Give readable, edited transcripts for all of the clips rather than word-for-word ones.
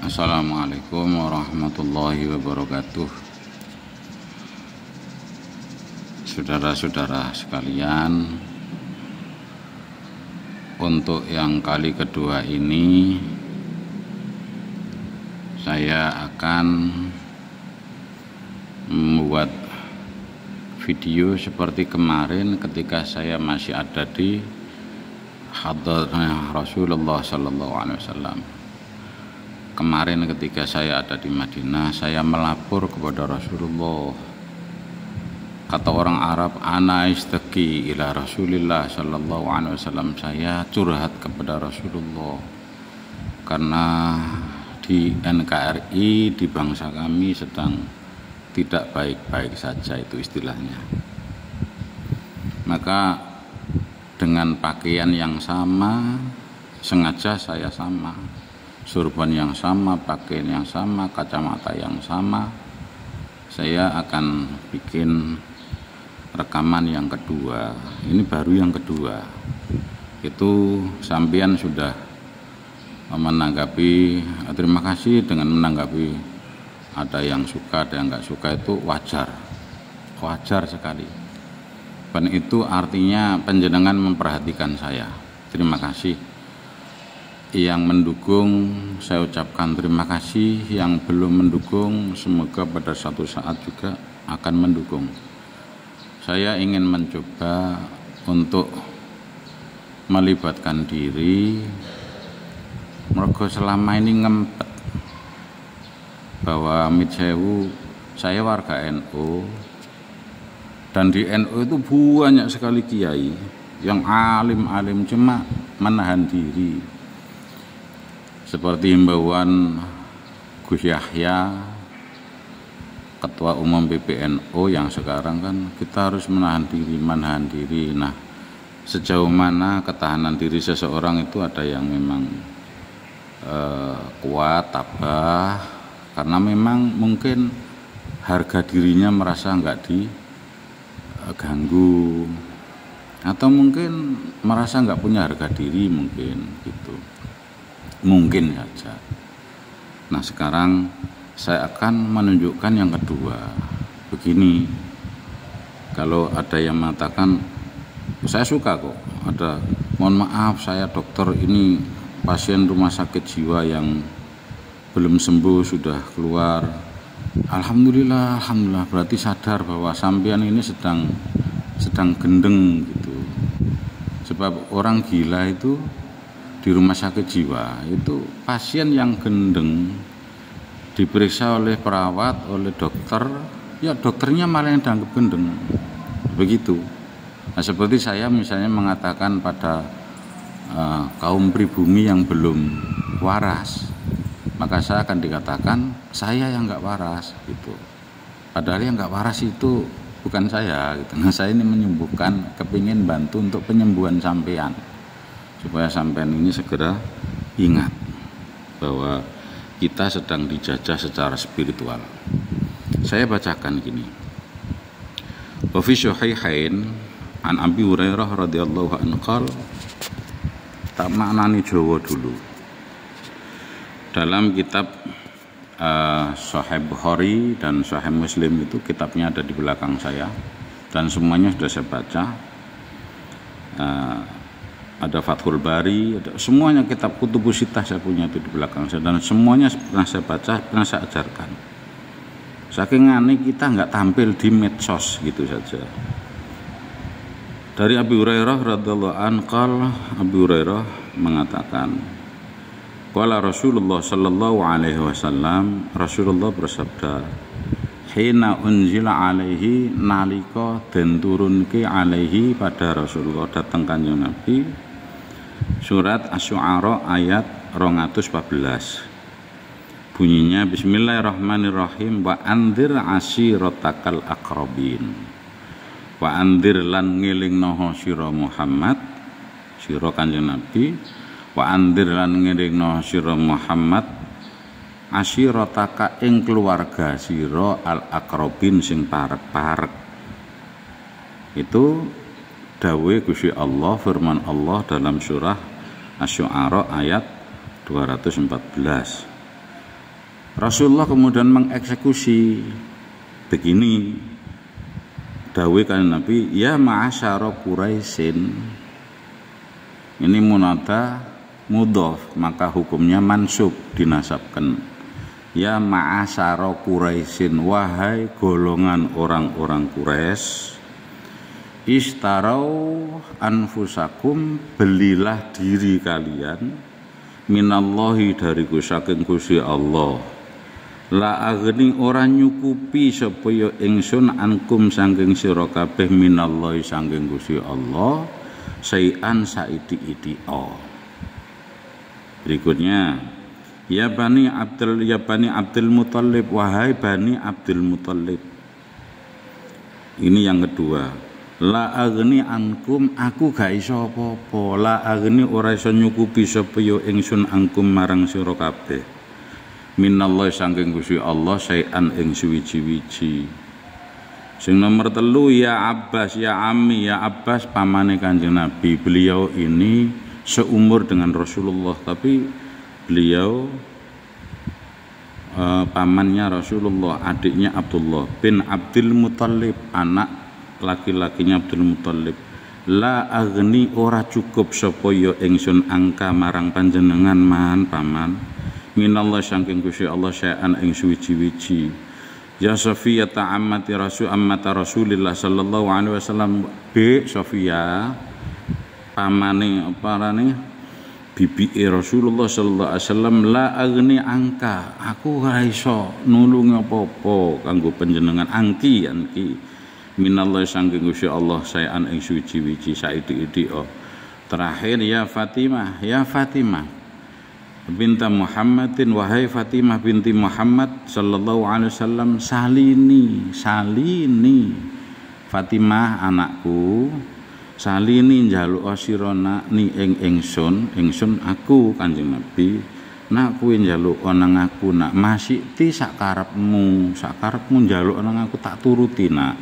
Assalamualaikum warahmatullahi wabarakatuh. Saudara-saudara sekalian, untuk yang kali kedua ini saya akan membuat video seperti kemarin ketika saya masih ada di hadratnya Rasulullah Sallallahu Alaihi Wasallam. Kemarin ketika saya ada di Madinah, saya melapor kepada Rasulullah. Kata orang Arab, ana istaqi ila Rasulillah Sallallahu Alaihi Wasallam, saya curhat kepada Rasulullah karena di NKRI, di bangsa kami sedang tidak baik-baik saja, itu istilahnya. Maka dengan pakaian yang sama, sengaja saya sama, surban yang sama, pakaian yang sama, kacamata yang sama, saya akan bikin rekaman yang kedua. Ini baru yang kedua. Itu sampean sudah menanggapi, terima kasih dengan menanggapi, ada yang suka, ada yang nggak suka, itu wajar sekali. Dan itu artinya panjenengan memperhatikan saya. Terima kasih. Yang mendukung saya ucapkan terima kasih, yang belum mendukung semoga pada suatu saat juga akan mendukung. Saya ingin mencoba untuk melibatkan diri, mergo selama ini ngempet bahwa Mitsewu saya warga NU, dan di NU itu banyak sekali kiai yang alim-alim cuma menahan diri. Seperti himbauan Gus Yahya, Ketua Umum PBNU yang sekarang kan kita harus menahan diri. Nah, sejauh mana ketahanan diri seseorang itu ada yang memang kuat, tabah, karena memang mungkin harga dirinya merasa nggak diganggu, atau mungkin merasa nggak punya harga diri, mungkin saja. Nah, sekarang saya akan menunjukkan yang kedua. Begini, kalau ada yang mengatakan saya suka kok, ada, mohon maaf saya dokter, ini pasien rumah sakit jiwa yang belum sembuh sudah keluar, alhamdulillah berarti sadar bahwa sampean ini sedang gendeng gitu. Sebab orang gila itu di rumah sakit jiwa itu pasien yang gendeng diperiksa oleh perawat, oleh dokter, ya dokternya malah yang dianggap gendeng, begitu. Nah, seperti saya misalnya mengatakan pada kaum pribumi yang belum waras, maka saya akan dikatakan saya yang nggak waras gitu. Padahal yang nggak waras itu bukan saya gitu. Nah, saya ini menyembuhkan, kepingin bantu untuk penyembuhan sampean, supaya sampean ini segera ingat bahwa kita sedang dijajah secara spiritual. Saya bacakan gini. Wa fi sahihain an Abi Hurairah radhiyallahu anhu qala, tak maknani Jawa dulu. Dalam kitab Sahih Bukhari dan Sahih Muslim itu kitabnya ada di belakang saya dan semuanya sudah saya baca. Ada Fathul Bari, ada semuanya kitab Kutubus Sittah saya punya itu di belakang saya, dan semuanya pernah saya baca, pernah saya ajarkan. Saking aneh kita nggak tampil di medsos gitu saja. Dari Abi Hurairah radhiyallahu anhu, Abi Hurairah mengatakan, qala Rasulullah sallallahu alaihi wasallam, Rasulullah bersabda, hina unzila alaihi, nalika den turunke alaihi pada Rasulullah, datang Kanjeng Nabi, surat Asy-Syu'ara ayat 214. Bunyinya bismillahirrahmanirrahim, wa andzir ashiratakal aqrabin. Wa andzir lan ngelingno sira Muhammad, sira Kanjeng Nabi, wa andzir lan ngelingno sira Muhammad asyirataka ing keluarga sira al aqrabin sing parek-parek. Itu dawuh Gusti Allah, firman Allah dalam surah Asy-Syu'ara ayat 214. Rasulullah kemudian mengeksekusi begini, dawuh kan Nabi, ya ma'asyara Quraisyin. Ini munada mudhof, maka hukumnya mansub, dinasabkan. Ya ma'asyara Quraisyin, wahai golongan orang-orang Quraisy, istarau anfusakum, belilah diri kalian, minallahi, dari saking Gusti Allah. La agni, ora nyukupi sapa ya ingsun ankum saking sira kabeh, minallahi saking Gusti Allah, sayan saidi-idi. Berikutnya, ya bani Abdul Muthalib, wahai bani Abdul Muthalib. Ini yang kedua. La agni ankum, aku gak iso apa-apa. La agni, ora iso nyukupi sapa ya ingsun angkum marang sira kabeh, minallahi saking Gusti Allah, sayan ing suwiji-wiji. Sing nomor 3, ya Abbas, ya Ami, ya Abbas, pamane Kanjeng Nabi. Beliau ini seumur dengan Rasulullah, tapi beliau pamannya Rasulullah, adiknya Abdullah bin Abdul Muthalib, anak laki-lakinya Abdul Muthalib. La agni, ora cukup sapa ya ingsun angka marang panjenengan man paman, minallah saking Gusti Allah, sayan ing suwiji-wiji. Ya Sofiyah ta'ammati ammata Rasulillah sallallahu alaihi wasallam, bi Sofiyah pamane parane bibike Rasulullah sallallahu alaihi wasallam. La agni angka, aku ora iso nulungi apa-apa kanggo panjenengan, angki minallah saking Gusti Allah, sayan ing suwiji-wiji, saidi-idi. Terakhir, ya Fatimah, ya Fatimah binta Muhammadin, wahai Fatimah binti Muhammad sallallahu alaihi wasallam, salini Fatimah anakku, salini njaluk sira ni ing ingsun aku Kanjeng Nabi, nak kuwi njaluk nang aku nak, masikti sakarepmu njaluk nang aku tak turuti nak,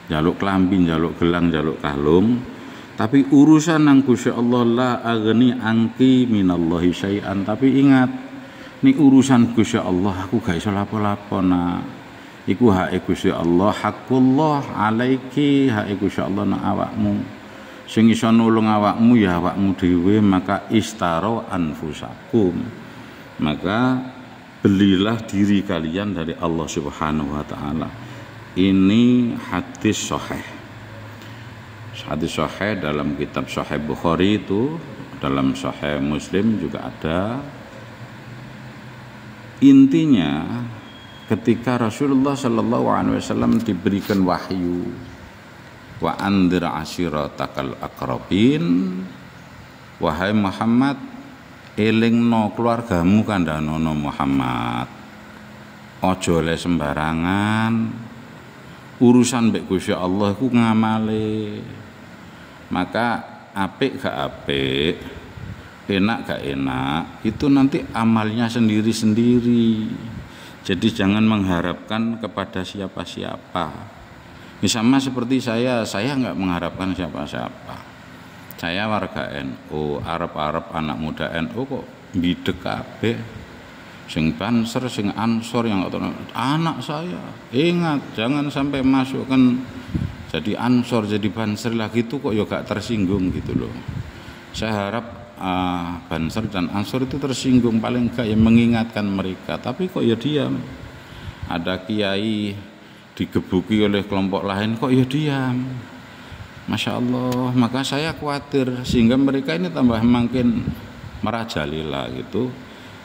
njaluk klambi, njaluk gelang, njaluk kalung. Tapi urusan nang Gusti Allah, la agni angki minallahi syai'an. Tapi ingat, ini urusan Gusti Allah, aku gak iso lapo-lapo nak. Iku hak Gusti Allah, hakullah alaiki, hak Gusti Allah nak awakmu. Sing iso nulung awakmu ya awakmu dhewe, maka istaro anfusakum. Maka belilah diri kalian dari Allah Subhanahu wa taala. Ini hadis sahih. Hadis sahih dalam kitab Sahih Bukhari itu, dalam Sahih Muslim juga ada. Intinya ketika Rasulullah sallallahu alaihi wasallam diberikan wahyu, wa andir ashiratakal aqrabin, wahai Muhammad, elingno keluargamu kandhanono Muhammad, aja le sembarangan urusan mbek Gusti Allah ku ngamale. Maka apik gak apik, enak gak enak, itu nanti amalnya sendiri-sendiri. Jadi jangan mengharapkan kepada siapa-siapa. Sama seperti saya nggak mengharapkan siapa-siapa. Saya warga NU, Arab anak muda NU kok bidek kabeh. Sing Banser, sing Ansor, yang anak saya. Ingat, jangan sampai masukkan jadi Ansor, jadi Banser lagi itu kok ya gak tersinggung gitu loh. Saya harap Banser dan Ansor itu tersinggung, paling gak ya mengingatkan mereka. Tapi kok ya diam. Ada kiai digebuki oleh kelompok lain kok ya diam. Masya Allah. Maka saya khawatir sehingga mereka ini tambah makin merajalela gitu.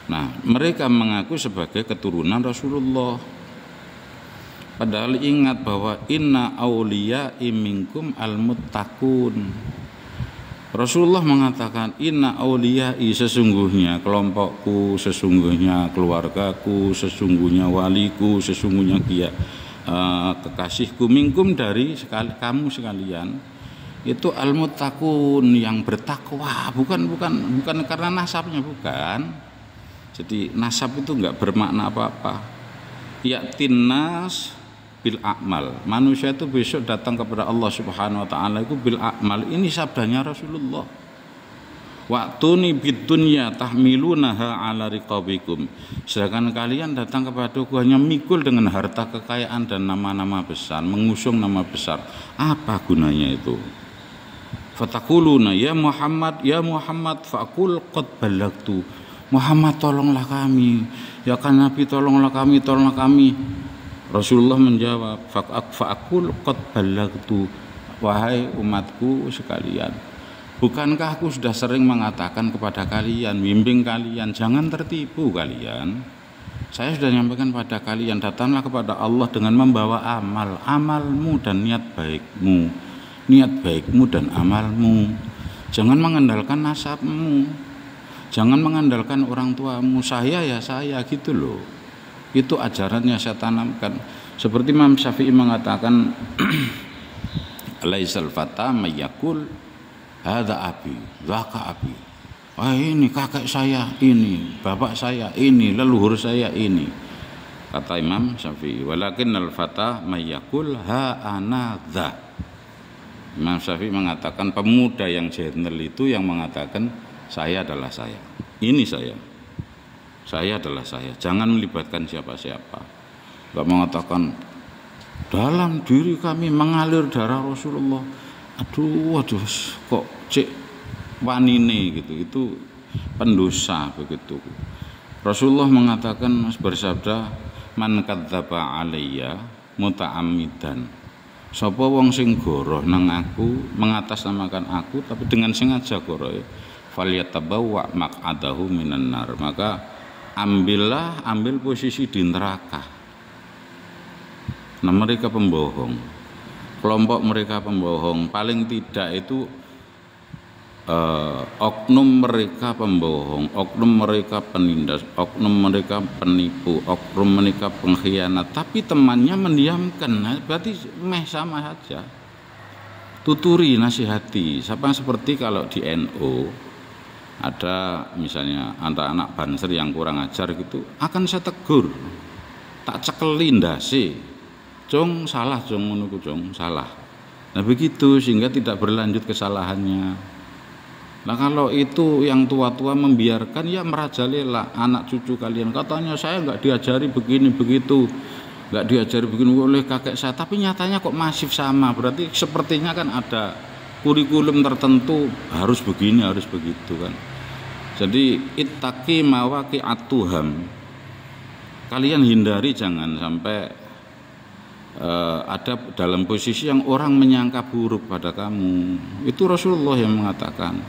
Nah, mereka mengaku sebagai keturunan Rasulullah. Padahal ingat bahwa inna auliya'i minkum al-muttaqun. Rasulullah mengatakan inna auliya'i, sesungguhnya kelompokku, sesungguhnya keluargaku, sesungguhnya waliku, sesungguhnya kekasihku, minkum, dari kamu sekalian, itu al-muttaqun, yang bertakwa. Bukan karena nasabnya, bukan. Jadi nasab itu enggak bermakna apa-apa. Ya'tin nas bil a'mal. Manusia itu besok datang kepada Allah Subhanahu wa taala itu bil a'mal. Ini sabdanya Rasulullah. Waktuni bidunya tahmilunaha ala riqabikum. Sedangkan kalian datang kepadaku hanya mikul dengan harta kekayaan dan nama-nama besar, mengusung nama besar. Apa gunanya itu? Fatakuluna ya Muhammad faqul qad balagtu. Muhammad tolonglah kami. Ya kan Nabi tolonglah kami. Rasulullah menjawab, faqul qad balagtu. Wahai umatku sekalian, bukankah aku sudah sering mengatakan kepada kalian, bimbing kalian, jangan tertipu kalian. Saya sudah menyampaikan pada kalian, datanglah kepada Allah dengan membawa amalmu dan niat baikmu dan amalmu. Jangan mengandalkan nasabmu, jangan mengandalkan orang tuamu. Saya ya saya, gitu loh. Itu ajarannya saya tanamkan. Seperti Imam Syafi'i mengatakan, laisal fata mayyakul hadza abi dzaka abi. Wah, ini kakek saya, ini bapak saya, ini leluhur saya, ini. Kata Imam Syafi'i, walakinnal fata mayyakul ha ana dza. Imam Syafi'i mengatakan pemuda yang gentle itu yang mengatakan saya adalah saya, ini saya adalah saya. Jangan melibatkan siapa-siapa. Enggak mengatakan dalam diri kami mengalir darah Rasulullah. Aduh kok cek wanine gitu. Itu pendosa begitu. Rasulullah mengatakan, bersabda, man kadzdzaba alayya muta'ammidan. Sapa wong sing goroh nang aku, mengatasnamakan aku tapi dengan sengaja goroh, falyatabawwa maq'adahu minan nar. Maka ambil posisi di neraka. Nah, mereka pembohong, kelompok mereka pembohong, paling tidak itu oknum mereka pembohong, oknum mereka penindas, oknum mereka penipu, oknum mereka pengkhianat, tapi temannya mendiamkan. Berarti sama saja. Tuturi, nasihati. Seperti kalau di NU ada misalnya anak-anak banser yang kurang ajar gitu, akan saya tegur, tak cekelin ndase. Jong salah, jong menunggu jong salah. Nah begitu, sehingga tidak berlanjut kesalahannya. Nah kalau itu yang tua-tua membiarkan, ya merajalela anak cucu kalian. Katanya saya nggak diajari begini begitu, nggak diajari begini oleh kakek saya, tapi nyatanya kok masif sama. Berarti sepertinya kan ada kurikulum tertentu, harus begini harus begitu kan. Jadi ittaqi mawaqi'atuham. Kalian hindari jangan sampai ada dalam posisi yang orang menyangka buruk pada kamu. Itu Rasulullah yang mengatakan.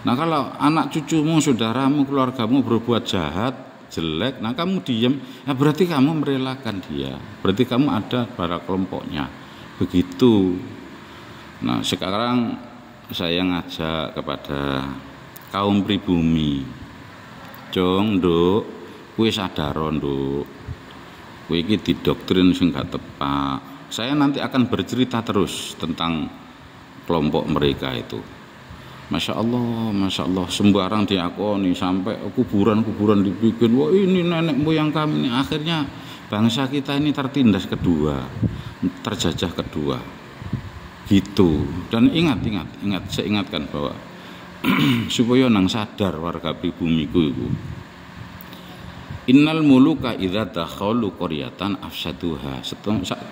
Nah kalau anak cucumu, saudaramu, keluargamu berbuat jahat, jelek, nah kamu diam, ya berarti kamu merelakan dia, berarti kamu ada pada kelompoknya. Begitu. Nah sekarang saya ngajak kepada kaum pribumi, jong nduk, kowe sadar nduk, kowe iki didoktrin sing gak tepat. Saya nanti akan bercerita terus tentang kelompok mereka itu. Masya Allah, sembarang diakoni, sampai kuburan-kuburan dibikin. Wah ini nenek moyang kami ini. Akhirnya bangsa kita ini tertindas kedua, terjajah kedua, gitu. Dan ingat, saya ingatkan bahwa supaya nang sadar warga pribumiku itu. Innal muluka idza dakhalu qaryatan afsaduha.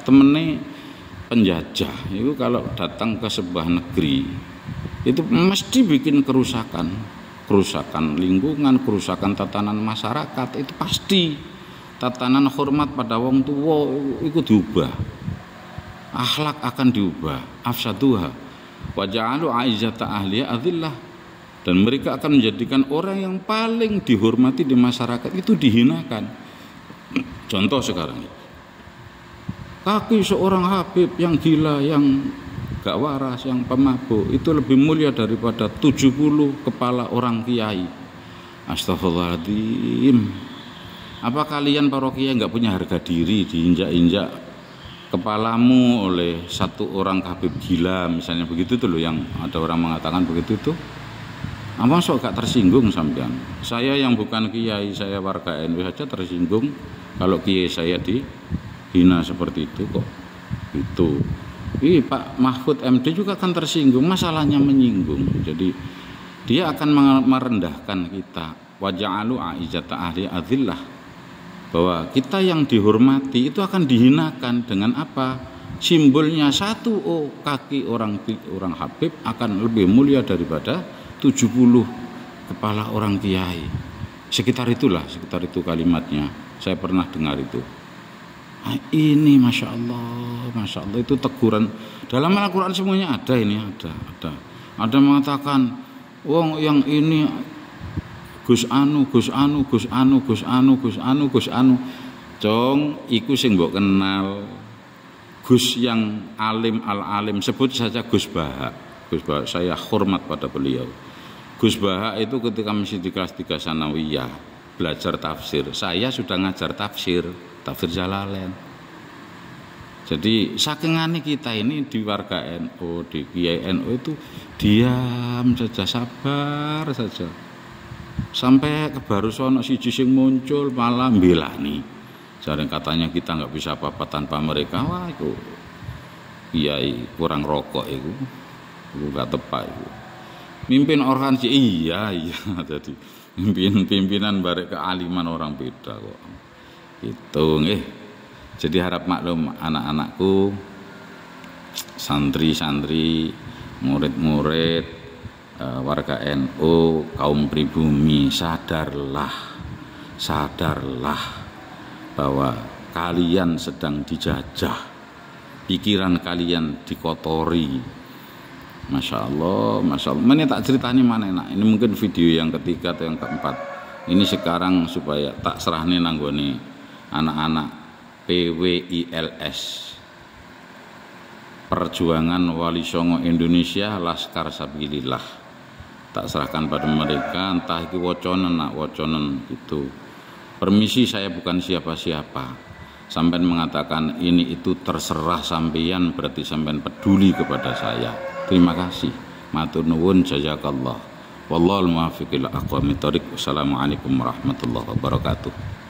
Temene penjajah itu kalau datang ke sebuah negeri itu mesti bikin kerusakan lingkungan, kerusakan tatanan masyarakat. Itu pasti. Tatanan hormat pada wong tua itu diubah, akhlak akan diubah. Afsaduha wa ja'alu a'izzata ahliya adillah. Dan mereka akan menjadikan orang yang paling dihormati di masyarakat itu dihinakan. Contoh sekarang, kaki seorang habib yang gila, yang gak waras, yang pemabuk, itu lebih mulia daripada 70 kepala orang kiai. Astagfirullahaladzim. Apa kalian para kiai gak punya harga diri, diinjak-injak kepalamu oleh satu orang habib gila misalnya begitu tuh loh, yang ada orang mengatakan begitu tuh. Apa sok gak tersinggung sampean? Saya yang bukan kiai, saya warga NU saja tersinggung kalau kiai saya dihina seperti itu kok. Itu. Pak Mahfud MD juga kan tersinggung, masalahnya menyinggung. Jadi Dia akan merendahkan kita. Wa ja'alu a'izzata ahli adzillah, bahwa kita yang dihormati itu akan dihinakan dengan apa? Simbolnya satu kaki orang habib akan lebih mulia daripada 70 kepala orang kiai. Sekitar itu kalimatnya. Saya pernah dengar itu. Nah, ini masya Allah itu teguran dalam Al-Quran semuanya ada ini, ada mengatakan wong yang ini Gus anu. Cong iku sing mbok kenal. Gus yang alim al-alim, sebut saja Gus Bahak. Saya hormat pada beliau. Gus Bahak itu ketika masih di kelas 3 sanawiyah belajar tafsir, saya sudah ngajar tafsir Jalalain. Jadi sakingane kita ini di warga NU, di Kiai NU itu diam saja, sabar saja. Sampai kebarusan siji sing muncul malah mbelani. Jarang katanya kita nggak bisa apa-apa tanpa mereka. Wah itu kiai kurang rokok itu nggak tepat itu. Mimpin orang sih iya jadi pimpinan barek kealiman orang beda kok. Itu Jadi harap maklum anak-anakku, santri-santri, murid-murid, warga NU, kaum pribumi, sadarlah bahwa kalian sedang dijajah, pikiran kalian dikotori. Masya Allah. Ini tak ceritanya mana enak. Ini mungkin video yang ketiga atau yang keempat. Ini sekarang supaya tak serahne nanggone anak-anak PWILS, Perjuangan Wali Songo Indonesia Laskar Sabilillah. Tak serahkan pada mereka, entah itu woconen itu. Permisi, saya bukan siapa-siapa. Sampean mengatakan ini itu terserah sampean, berarti sampean peduli kepada saya. Terima kasih. Matur nuwun, jazakallah. Wallahul muwaffiq ila aqwamit thoriq. Wassalamualaikum warahmatullahi wabarakatuh.